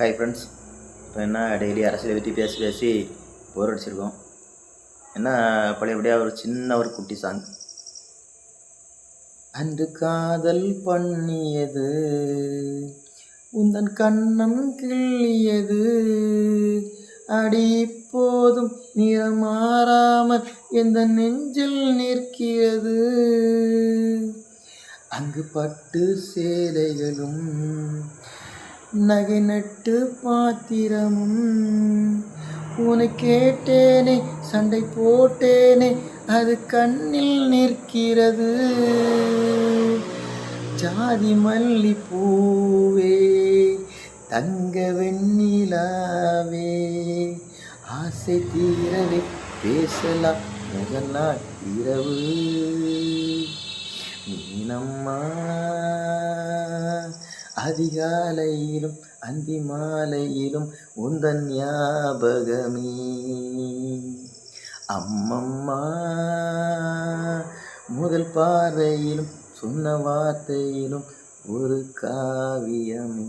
Hi friends. இப்போ என்ன daily அரசியலை பற்றி பேசி பேசி போர் அடிச்சிருக்கோம். என்ன பழையபடியாக ஒரு சின்ன ஒரு குட்டி சாங். அன்று காதல் பண்ணியது உந்தன் கண்ணம் கிள்ளியது, அடி போதும் நிறம் மாறாமல் எந்த நெஞ்சில் நிற்கிறது. அங்கு பட்டு சேலைகளும் நகை நட்டு பாத்திரமும், உன்னை கேட்டேனே சண்டை போட்டேனே அது கண்ணில் நிற்கிறது. ஜாதி மல்லி பூவே தங்க வெண்ணிலாவே, ஆசை தீரவே பேசலாம் முதல் நாள் இரவு. மீனம்மா அதிகாலையிலும் அந்தி மாலையிலும் உந்தன் ஞாபகமே. அம்மம்மா முதல் பார்வையிலும் சொன்ன வார்த்தையிலும் ஒரு காவியமே.